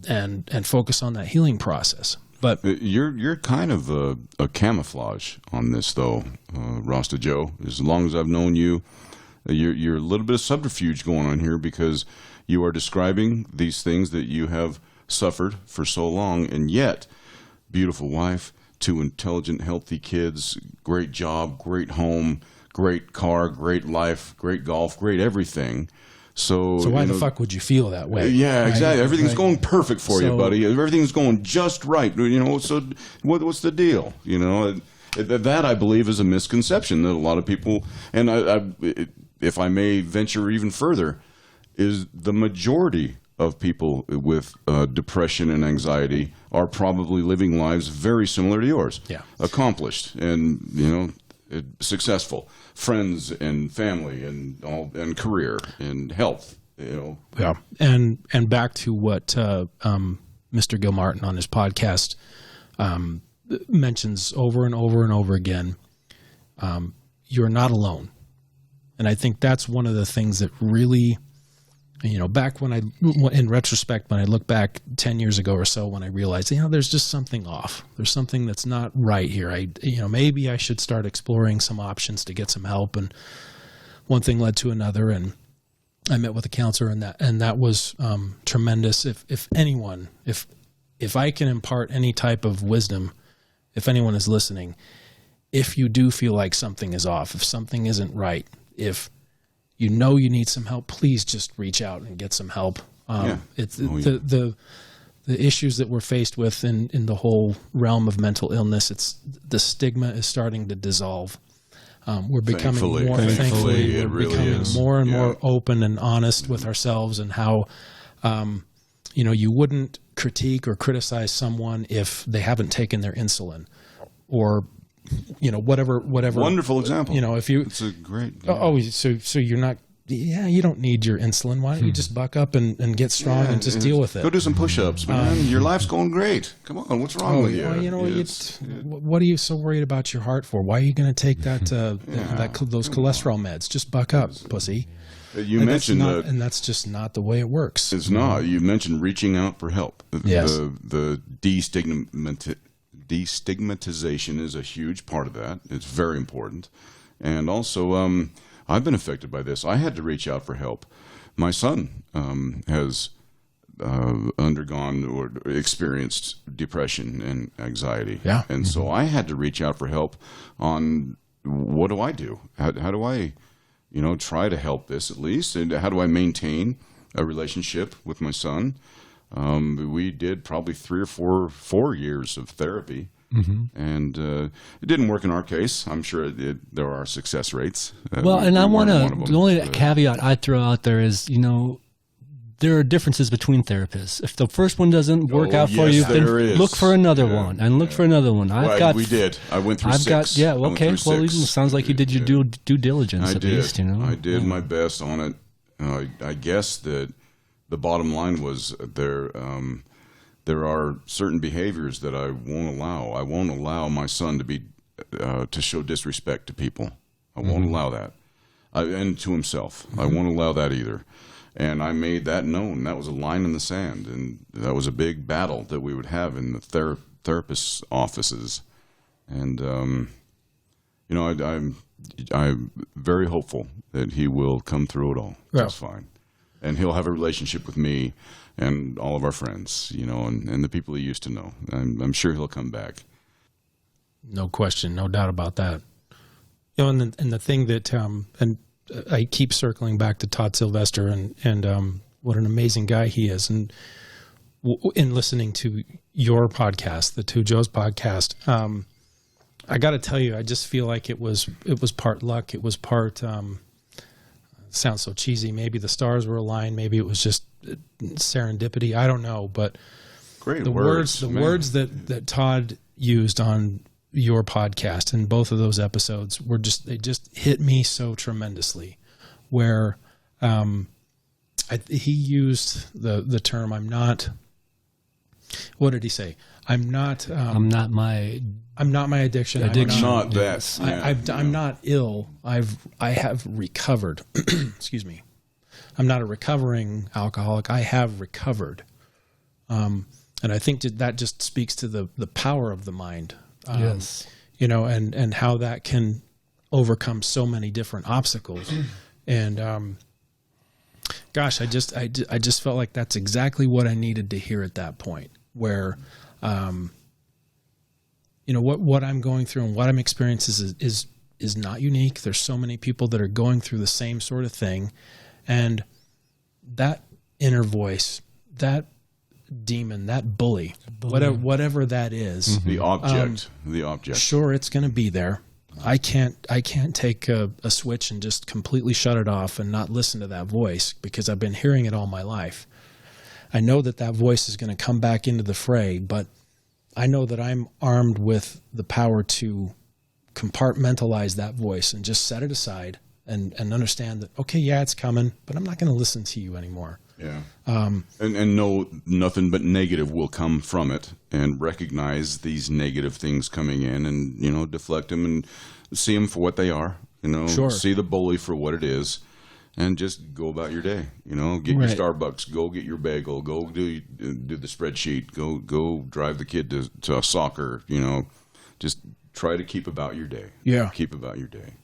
and focus on that healing process. But you're kind of a camouflage on this, though, RastaJoe. As long as I've known you, you're a little bit of subterfuge going on here, because you are describing these things that you have suffered for so long, and yet beautiful wife, 2 intelligent, healthy kids, great job, great home, great car, great life, great golf, great everything. So why the fuck would you feel that way? Yeah, right? exactly. Everything's Right. going perfect for you, buddy. Everything's going just right. So what's the deal? That I believe is a misconception that a lot of people, and if I may venture even further, is the majority of people with depression and anxiety are probably living lives very similar to yours. Yeah. Accomplished and, successful, friends and family and career and health, Yeah. And back to what Mr. Gilmartin on his podcast mentions over and over and over again, you're not alone. And I think that's one of the things that really, back in retrospect, when I look back 10 years ago or so, when I realized, there's just something off. There's something that's not right here. Maybe I should start exploring some options to get some help. And one thing led to another, and I met with a counselor, and that was tremendous. If I can impart any type of wisdom, if anyone is listening, if you do feel like something is off, if something isn't right, if you need some help, please just reach out and get some help. The issues that we're faced with in the whole realm of mental illness, the stigma is starting to dissolve. We're becoming Thankfully, we're becoming more and more open and honest with ourselves, and how, you wouldn't critique or criticize someone if they haven't taken their insulin, or whatever. Wonderful example. If you, it's a great. So you're not. Yeah, you don't need your insulin. Why don't you just buck up and get strong and just deal with it? Go do some push-ups, man. Your life's going great. Come on, what's wrong with you? Well, what are you so worried about your heart for? Why are you going to take those cholesterol meds? Just buck up, pussy. You mentioned that, and that's just not the way it works. It's not. You mentioned reaching out for help. Yes. The destigmatization is a huge part of that. It's very important. And also, I've been affected by this. I had to reach out for help. My son has undergone or experienced depression and anxiety. Yeah. And so I had to reach out for help on what do I do? How do I, try to help this at least? And how do I maintain a relationship with my son? We did probably 3 or 4 years of therapy. And it didn't work in our case. I'm sure there are success rates. Well, and I want to, the only caveat I throw out there is, there are differences between therapists. If the first one doesn't work out for you, then look for another one and look for another one. We did. I went through 6. Okay. Well, it sounds like you did your due diligence at least, I did my best on it. I guess that the bottom line was there are certain behaviors that I won't allow. I won't allow my son to show disrespect to people. I won't allow that. And to himself. I won't allow that either. And I made that known. That was a line in the sand. And that was a big battle that we would have in the therapist's offices. And, I'm very hopeful that he will come through it all just fine. And he'll have a relationship with me and all of our friends, and the people he used to know. I'm sure he'll come back. No question, no doubt about that. And the thing that, and I keep circling back to Todd Sylvester and what an amazing guy he is. And in listening to your podcast, the Two Joes podcast, I got to tell you, I just feel like it was part luck. It was part, sounds so cheesy. Maybe the stars were aligned. Maybe it was just serendipity. I don't know, but Great the words that Todd used on your podcast in both of those episodes they just hit me so tremendously, where he used the term, I'm not, what did he say? I'm not my addiction. I'm not ill. I have recovered. Excuse me. I'm not a recovering alcoholic. I have recovered. And I think that just speaks to the power of the mind. Yes. And how that can overcome so many different obstacles. And, gosh, I just felt like that's exactly what I needed to hear at that point, where, what I'm going through and what I'm experiencing is not unique. There's so many people that are going through the same sort of thing. And that inner voice, that demon, that bully, whatever that is, the object. Sure, it's going to be there. I can't take a switch and just completely shut it off and not listen to that voice, because I've been hearing it all my life. I know that voice is going to come back into the fray, but I know that I'm armed with the power to compartmentalize that voice and just set it aside and understand that, okay, yeah, it's coming, but I'm not going to listen to you anymore. Yeah. And know nothing but negative will come from it, and recognize these negative things coming in, and, deflect them and see them for what they are, Sure. See the bully for what it is, and just go about your day, get your Starbucks, go get your bagel, go do the spreadsheet, go drive the kid to soccer, just try to keep about your day. Yeah. Keep about your day.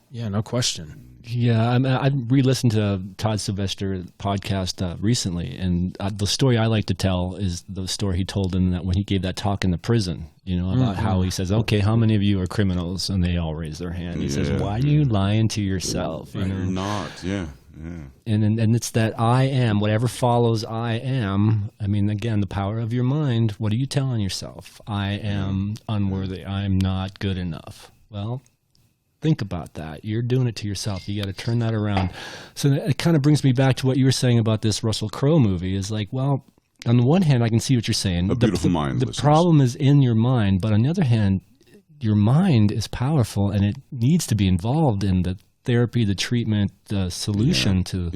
Yeah, no question. Yeah, I re-listened to Todd Sylvester podcast recently, and the story I like to tell is the story he told in that when he gave that talk in the prison, about how he says, okay, how many of you are criminals? And they all raise their hand. He says, why are you lying to yourself? I'm not, yeah. And it's that I am, whatever follows I am. I mean, again, the power of your mind. What are you telling yourself? I am unworthy. I'm not good enough. Well, think about that. You're doing it to yourself. You got to turn that around. So it kind of brings me back to what you were saying about this Russell Crowe movie. Is like, well, on the one hand, I can see what you're saying. A beautiful mind. The problem is in your mind, but on the other hand, your mind is powerful, and it needs to be involved in the therapy, the treatment, the solution to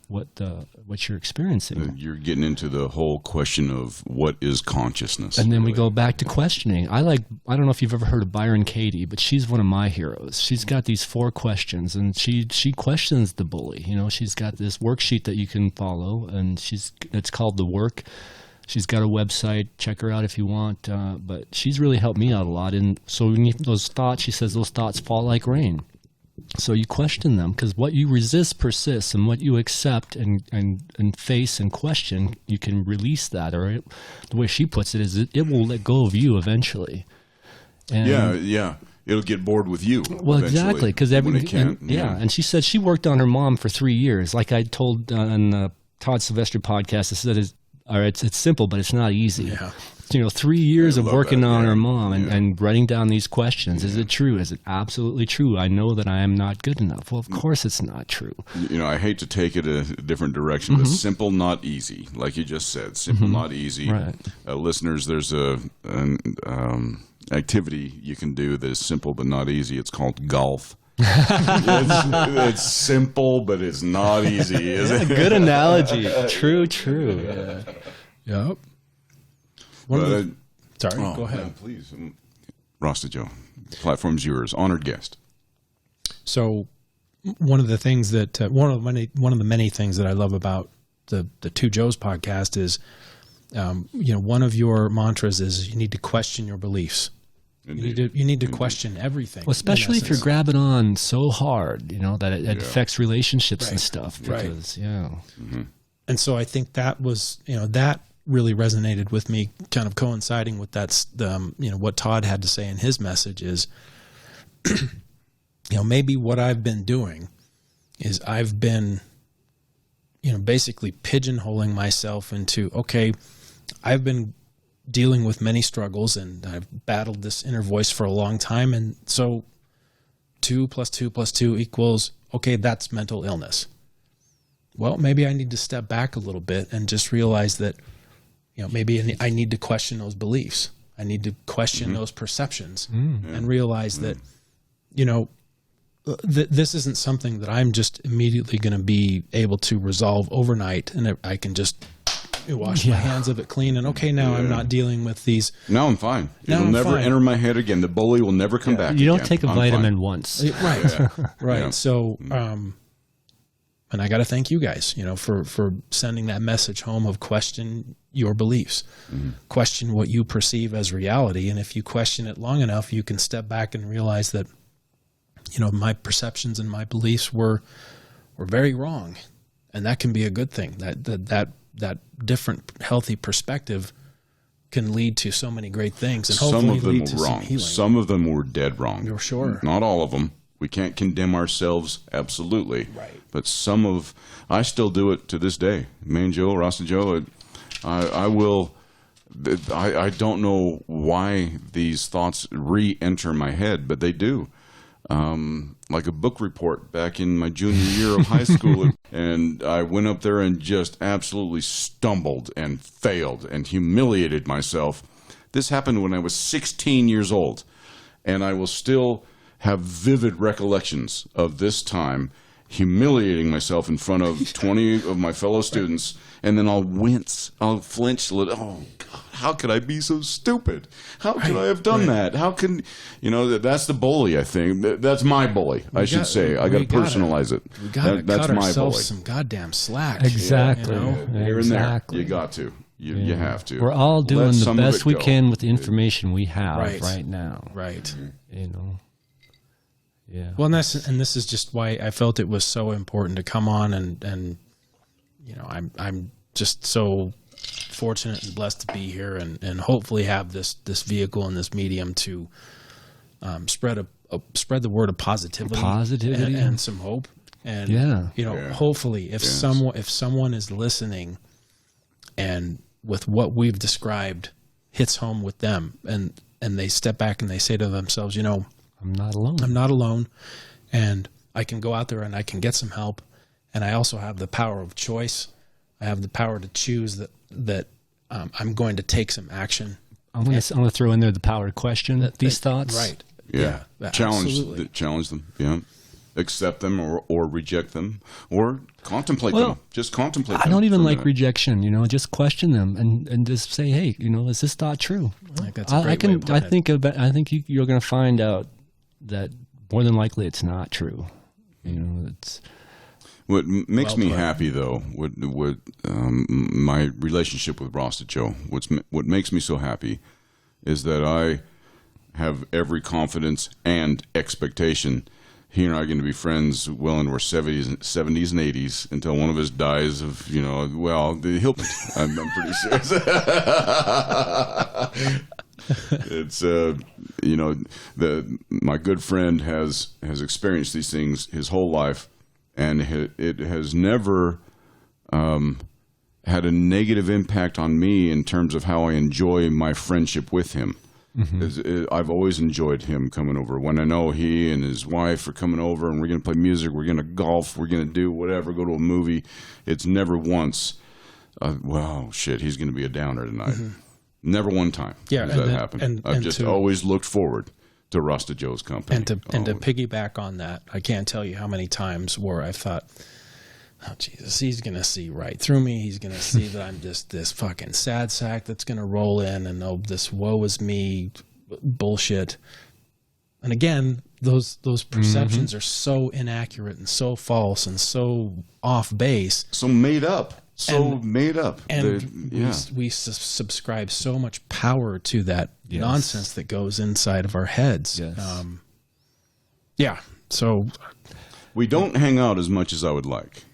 what you're experiencing. You're getting into the whole question of what is consciousness. And then we go back to questioning. I don't know if you've ever heard of Byron Katie, but she's one of my heroes. She's got these 4 questions, and she questions the bully. She's got this worksheet that you can follow, and it's called The Work. She's got a website. Check her out if you want. But she's really helped me out a lot. And so when those thoughts, she says, those thoughts fall like rain. So you question them, because what you resist persists, and what you accept and face and question, you can release that. Or the way she puts it is it will let go of you eventually. And yeah. It'll get bored with you. Well, exactly, because and she said she worked on her mom for 3 years. Like I told on the Todd Sylvester podcast, I said it's simple, but it's not easy. Yeah. 3 years of working on her mom and writing down these questions. Is it true? Is it absolutely true? I know that I am not good enough. Well, of course it's not true. I hate to take it a different direction, but simple, not easy. Like you just said, simple, not easy. Right. Listeners, there's an activity you can do that is simple but not easy. It's called golf. It's simple, but it's not easy, is it? Good analogy. True. Yeah. Yep. Sorry, go ahead. Yeah, please. RastaJoe, platform's yours. Honored guest. So one of the things that one of the many things that I love about the Two Joes podcast is, one of your mantras is you need to question your beliefs. Indeed. You need to question everything. Well, especially if you're grabbing on so hard, that it affects relationships and stuff. Because, And so I think that was, that really resonated with me, kind of coinciding with what Todd had to say in his message is, maybe what I've been doing is I've been, basically pigeonholing myself into, okay, I've been dealing with many struggles, and I've battled this inner voice for a long time. And so 2 + 2 + 2 equals, okay, that's mental illness. Well, maybe I need to step back a little bit and just realize that, maybe I need to question those beliefs. I need to question those perceptions and realize that, this isn't something that I'm just immediately going to be able to resolve overnight, and I can just wash my hands of it clean, and okay, now I'm not dealing with these. Now I'm fine. It'll never enter my head again. The bully will never come back. You don't again. take a vitamin once. Right. Right. Yeah. So, and I got to thank you guys, for sending that message home of question your beliefs, question what you perceive as reality. And if you question it long enough, you can step back and realize that, my perceptions and my beliefs were very wrong. And that can be a good thing. That different healthy perspective can lead to so many great things, and hopefully some of them lead to were wrong. Some healing. Some of them were dead wrong. You're sure. Not all of them. We can't condemn ourselves absolutely. Right. But I still do it to this day. RastaJoe, I don't know why these thoughts re-enter my head, but they do. Like a book report back in my junior year of high school, and I went up there and just absolutely stumbled and failed and humiliated myself. This happened when I was 16 years old, and I will still have vivid recollections of this time humiliating myself in front of 20 of my fellow students, and then I'll wince, I'll flinch a little. Oh, God, how could I be so stupid? How could I have done that? How can, that's the bully, I think. That's my bully, I should say. I got to personalize it. We got to cut ourselves bully. some goddamn slack. Exactly. Here and there. You got to. You have to. We're all doing the best we can with the information we have right now. Right. Yeah. Well, and this is just why I felt it was so important to come on, and I'm just so fortunate and blessed to be here, and hopefully have this vehicle and this medium to spread the word of positivity and some hope. And hopefully if someone is listening and with what we've described hits home with them, and they step back and they say to themselves, I'm not alone. I'm not alone, and I can go out there and I can get some help, and I also have the power of choice. I have the power to choose that I'm going to take some action. I'm going to throw in there the power to question these thoughts. Right. Yeah. Challenge them. Yeah. Accept them or reject them or contemplate them. Just contemplate them. I don't even like rejection, just question them and just say, hey, is this thought true? I think that's a great way of putting it. I think you're going to find out that more than likely it's not true. It's what makes me happy though, my relationship with RastaJoe, what makes me so happy is that I have every confidence and expectation he and I are going to be friends well into our 70s and 80s until one of us dies of, he'll, I'm pretty sure. It's, my good friend has experienced these things his whole life, and it has never had a negative impact on me in terms of how I enjoy my friendship with him. I've always enjoyed him coming over. When I know he and his wife are coming over and we're going to play music, we're going to golf, we're going to do whatever, go to a movie, it's never once, he's going to be a downer tonight. Never one time has that happened. I've just always looked forward to RastaJoe's company. And to piggyback on that, I can't tell you how many times where I've thought, oh, Jesus, he's going to see right through me. He's going to see that I'm just this fucking sad sack that's going to roll in and this woe is me bullshit. And again, those perceptions are so inaccurate and so false and so off base. So made up. Made up. And we subscribe so much power to that nonsense that goes inside of our heads. Yes. So we don't hang out as much as I would like.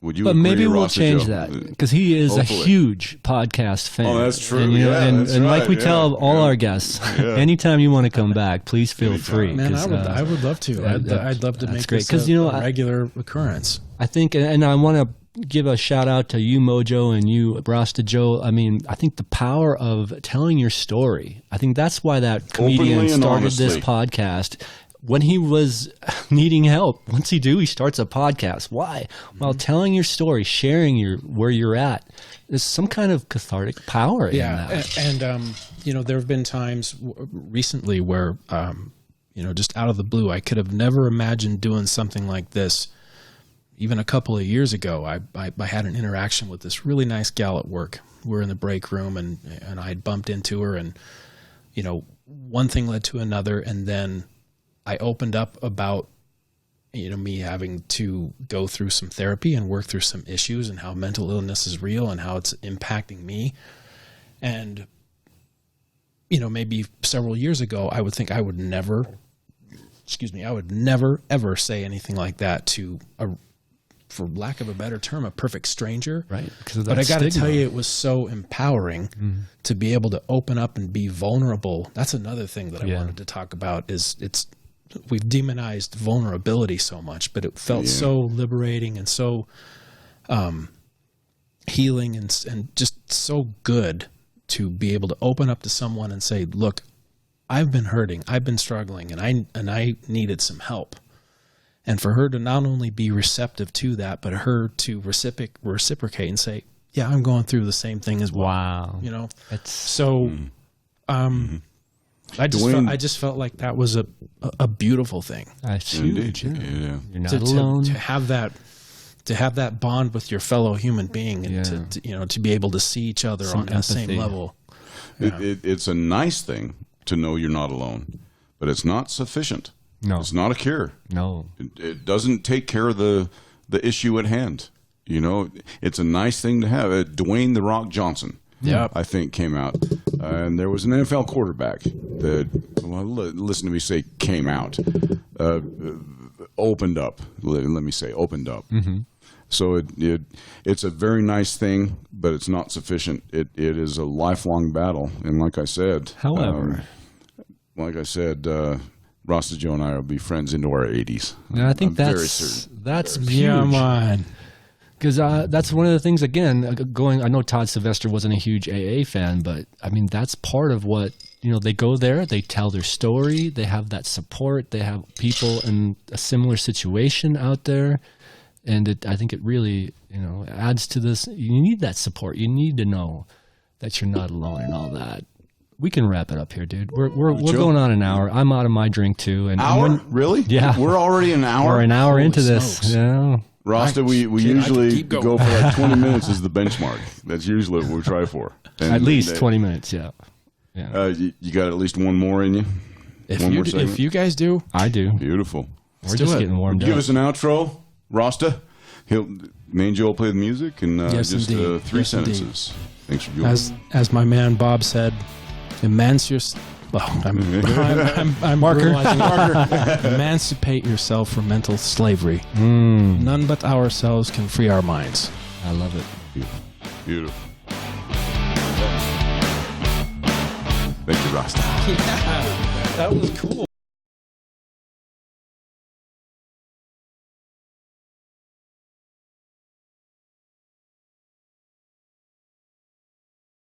Would you? But agree, maybe we'll RastaJoe? change that because he is a huge podcast fan. Oh, that's true. And, and like we tell all our guests, anytime you want to come back, please feel free. Man, I would love to. I'd love to make great. this a regular occurrence. I think, and I want to give a shout out to you, Mojo, and you, RastaJoe. I mean, I think the power of telling your story. I think that's why that comedian Openly and started this honestly. podcast. When he was needing help, what's he do? He starts a podcast. Why? Well, telling your story, sharing where you're at. There's some kind of cathartic power in that. And you know, there have been times recently where, you know, just out of the blue, I could have never imagined doing something like this. Even a couple of years ago, I had an interaction with this really nice gal at work. We're in the break room, and I had bumped into her, and, you know, one thing led to another, and then I opened up about, you know, me having to go through some therapy and work through some issues and how mental illness is real and how it's impacting me. And, you know, maybe several years ago, I would think I would never ever say anything like that to for lack of a better term, a perfect stranger. Right. But I got to tell you, it was so empowering to be able to open up and be vulnerable. That's another thing that I wanted to talk about is we've demonized vulnerability so much, but it felt so liberating and so healing and just so good to be able to open up to someone and say, look, I've been hurting, I've been struggling, and I needed some help. And for her to not only be receptive to that, but her to reciprocate and say, yeah, I'm going through the same thing as well. Wow. You know, That's so I just felt like that was a beautiful thing. huge. Indeed. Yeah. Yeah. You're not alone. To have that bond with your fellow human being and to you know, to be able to see each other Some on that same empathy. level. It's a nice thing to know you're not alone, but it's not sufficient. No. It's not a cure. No. It doesn't take care of the issue at hand. You know, it's a nice thing to have. Dwayne "The Rock" Johnson, I think, came out, and there was an NFL quarterback that, well, listen to me say, came out, opened up. Let me say, opened up. Mm-hmm. So it's a very nice thing, but it's not sufficient. It is a lifelong battle, and like I said, However, RastaJoe and I will be friends into our 80s. and I think I'm that's very certain. that's huge. Yeah, man. Because that's one of the things, again, I know Todd Sylvester wasn't a huge AA fan, but I mean, that's part of what, you know, they go there, they tell their story, they have that support, they have people in a similar situation out there. And I think it really, you know, adds to this. You need that support. You need to know that you're not alone and all that. We can wrap it up here, dude. We're going on an hour. I'm out of my drink too. And Hour? Really? Yeah. We're already an hour? We're an hour Holy into this. smokes. Yeah. Rasta, we I could usually keep going. go for like 20 minutes is the benchmark. That's usually what we try for. And At least 20 minutes. Yeah. Yeah. You got at least one more in you? If you guys do, I do. Beautiful. We're just getting warmed Give up. us an outro, Rasta. Main Joe will play the music and Yes, just indeed. three Yes, sentences. Thanks for joining. as my man Bob said, emancipate yourself from mental slavery. None but ourselves can free our minds. I love it. Beautiful. Thank you, Rasta. That was cool.